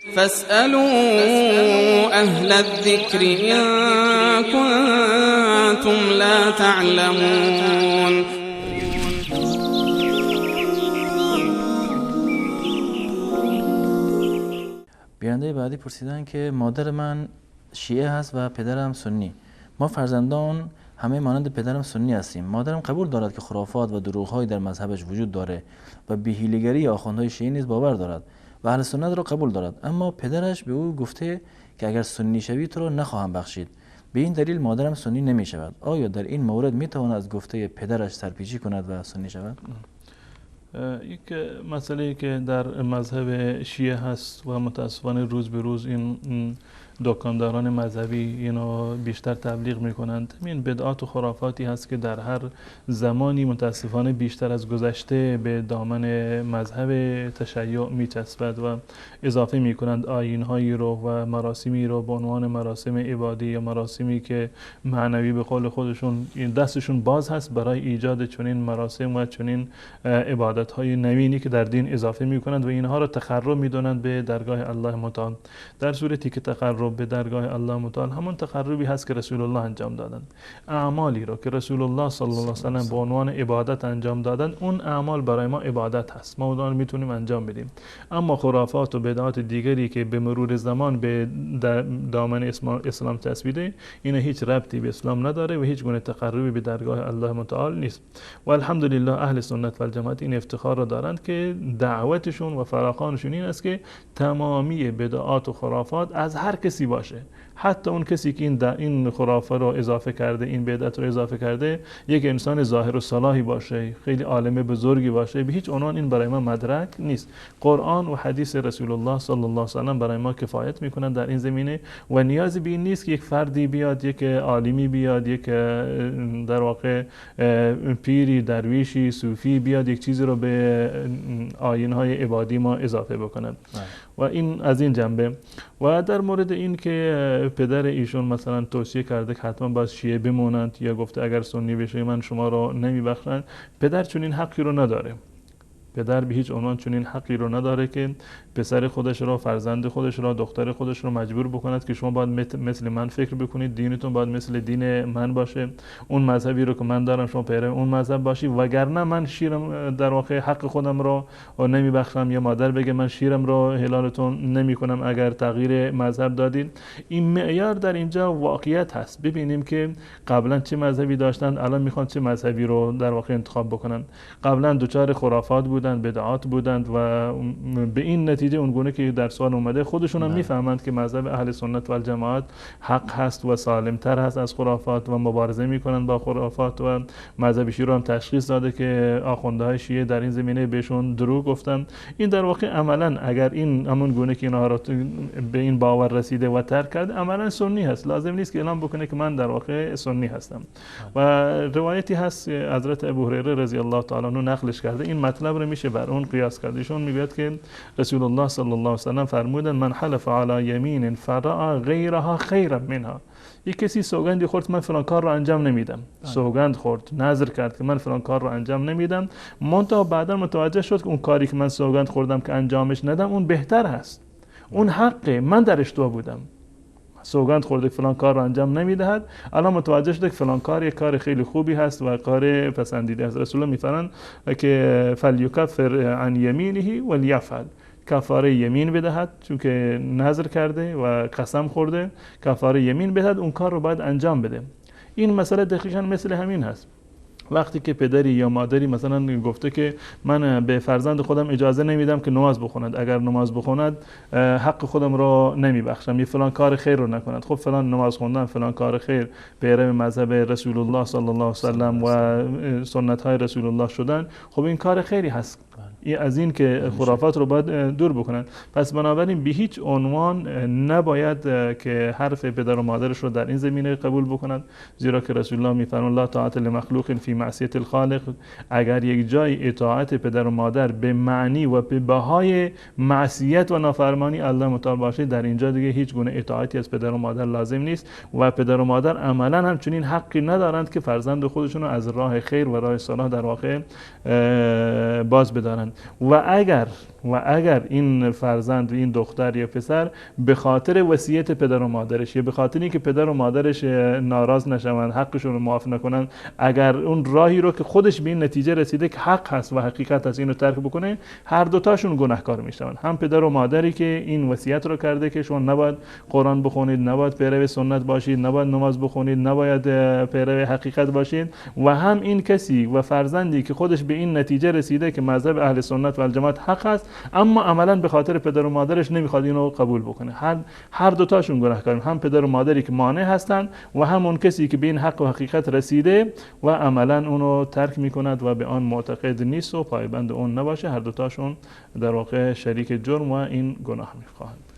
فاسألوا أهل الذكر إن كنتم لا تعلمون. بیانده بعدی پرسیدن که مادر من شیعه هست و پدرم سنی. ما فرزندان همه مانند پدرم سنی هستیم. مادرم قبول دارد که خرافات و دروغ‌هایی در مذهبش وجود داره و به حیله‌گری آخوندهای شیعه نیز باور دارد و اهل سنت را قبول دارد، اما پدرش به او گفته که اگر سنی شوی تو را نخواهم بخشید. به این دلیل مادرم سنی نمی شود. آیا در این مورد می تواند از گفته پدرش سرپیچی کند و سنی شود؟ یک مسئله که در مذهب شیعه هست و متاسفانه روز به روز این دکانداران مذهبی اینو بیشتر تبلیغ میکنند، این بدعات و خرافاتی هست که در هر زمانی متاسفانه بیشتر از گذشته به دامن مذهب تشیع میچسبد و اضافه میکنند آیین‌هایی رو و مراسمی رو به عنوان مراسم عبادی یا مراسمی که معنوی به قول خودشون دستشون باز هست برای ایجاد چنین مراسم و چنین عبادت‌های نوینی که در دین اضافه میکنند و اینها را تقرب میدونند به درگاه الله متعال، در صورتی که تقرب به درگاه الله متعال همون تقربی هست که رسول الله انجام دادند. اعمالی رو که رسول الله صلی الله علیه و سلم به عنوان عبادت انجام دادند، اون اعمال برای ما عبادت هست، ما اون میتونیم انجام بدیم. اما خرافات و بدعات دیگری که به مرور زمان به دامن اسلام چسبیده، این هیچ ربطی به اسلام نداره و هیچ گونه تقربی به درگاه الله متعال نیست. و الحمدلله اهل سنت و الجماعت این افتخار را دارند که دعوتشون و فراخوانشون این است که تمامی بدعات و خرافات از هر کسی باشه، حتی اون کسی که این خرافه رو اضافه کرده، این بدعت رو اضافه کرده، یک انسان ظاهر و صلاحی باشه، خیلی عالم بزرگی باشه، به هیچ عنوان این برای ما مدرک نیست. قرآن و حدیث رسول الله صلی الله علیه و سلم برای ما کفایت میکنن در این زمینه و نیازی به این نیست که یک فردی بیاد، یک عالمی بیاد، یک در واقع پیری، درویشی، صوفی بیاد یک چیزی رو به آیین‌های عبادی ما اضافه بکنه. و این از این جنبه. و در مورد این که پدر ایشون مثلا توصیه کرده که حتما باید شیعه بمونند یا گفته اگر سنی بشه من شما رو نمیبخشن، پدر چون این حقی رو نداره. پدر به هیچ عنوان چنین حقی رو نداره که پسر خودش رو، فرزند خودش رو، دختر خودش رو مجبور بکند که شما باید مثل من فکر بکنید، دینتون باید مثل دین من باشه، اون مذهبی رو که من دارم شما پیرو اون مذهب باشی، وگرنه من شیرم در واقع حق خودم رو نمیبخشم، یا مادر بگه من شیرم رو حلالتون نمیکنم اگر تغییر مذهب دادید. این معیار در اینجا واقعیت هست. ببینیم که قبلا چه مذهبی داشتند، الان میخوان چه مذهبی رو در واقع انتخاب بکنن. قبلا دوچار خرافات بودند، بدعات بودند و به این نتیجه اونگونه که در سوال اومده خودشون هم میفهمند که مذهب اهل سنت و الجماعت حق هست و سالمتر هست از خرافات و مبارزه میکنند با خرافات و مذهب شیعه رو هم تشخیص داده که آخوندهای شیعه در این زمینه بهشون دروغ گفتن. این در واقع عملا اگر این همون گونه که اینها رو به این باور رسیده و ترک کرده عملا سنی هست، لازم نیست که اعلام بکنه که من در واقع سنی هستم. و روایتی هست حضرت ابو هریره رضی الله تعالی عنه نقلش کرده، این مطلب رو میشه بر اون قیاس کرد. ایشون میگوید که رسول الله صلی الله علیه و سلم فرمودند من حلف علی یمین فرع غیرها خیرا منها. یک کسی سوگندی خورد من فلان کار رو انجام نمیدم، سوگند خورد، نذر کرد که من فلان کار رو انجام نمیدم، منتها بعدا متوجه شد که اون کاری که من سوگند خوردم که انجامش ندم اون بهتر هست، اون حقه، من در اشتباه بودم، سوگند خورده که فلان کار رو انجام نمیدهد، الان متوجه شده که فلان کار یک کار خیلی خوبی هست و کار پسندیده است. رسول الله میفرمایند که فلیکفر عن یمینه ولیفعل، کفاره یمین بدهد چون که نذر کرده و قسم خورده، کفاره یمین بدهد، اون کار رو باید انجام بده. این مسئله دقیقاً مثل همین هست. وقتی که پدری یا مادری مثلا گفته که من به فرزند خودم اجازه نمیدم که نماز بخوند، اگر نماز بخوند حق خودم رو نمیبخشم، یه فلان کار خیر رو نکند، خب فلان نماز خوندن، فلان کار خیر، پیرو مذهب رسول الله صلی الله علیه و سلم و سنت های رسول الله شدن، خب این کار خیری هست. از این که خرافات رو باید دور بکنن. پس بنابراین به هیچ عنوان نباید که حرف پدر و مادرش رو در این زمینه قبول بکنند، زیرا که رسول الله میفرمایند لا طاعت لمخلوق فی معصیة الخالق. اگر یک جای اطاعت پدر و مادر به معنی و به بهای معصیت و نافرمانی الله متعال باشه، در اینجا دیگه هیچ گونه اطاعتی از پدر و مادر لازم نیست و پدر و مادر عملا هم چنین حقی ندارند که فرزند خودشون رو از راه خیر و راه صلاح در واقع باز بدارند. کنند و اگر این فرزند و این دختر یا پسر به خاطر وصیت پدر و مادرش یا به خاطر اینکه پدر و مادرش ناراض نشوند، حقشون رو معاف نکنن، اگر اون راهی رو که خودش به این نتیجه رسیده که حق هست و حقیقت هست اینو ترک بکنه، هر دوتاشون گناهکار میشن. هم پدر و مادری که این وصیت رو کرده که شما نباید قرآن بخونید، نباید پیرو سنت باشید، نباید نماز بخونید، نباید پیرو حقیقت باشید، و هم این کسی و فرزندی که خودش به این نتیجه رسیده که مذهب اهل سنت و الجماعت حق است اما عملا به خاطر پدر و مادرش نمیخواد اینو قبول بکنه. هر دوتاشون گناهکارن، هم پدر و مادری که مانع هستند و هم اون کسی که به این حق و حقیقت رسیده و عملا اونو ترک میکند و به آن معتقد نیست و پایبند اون نباشه. هر دوتاشون در واقع شریک جرم و این گناه میخواهند.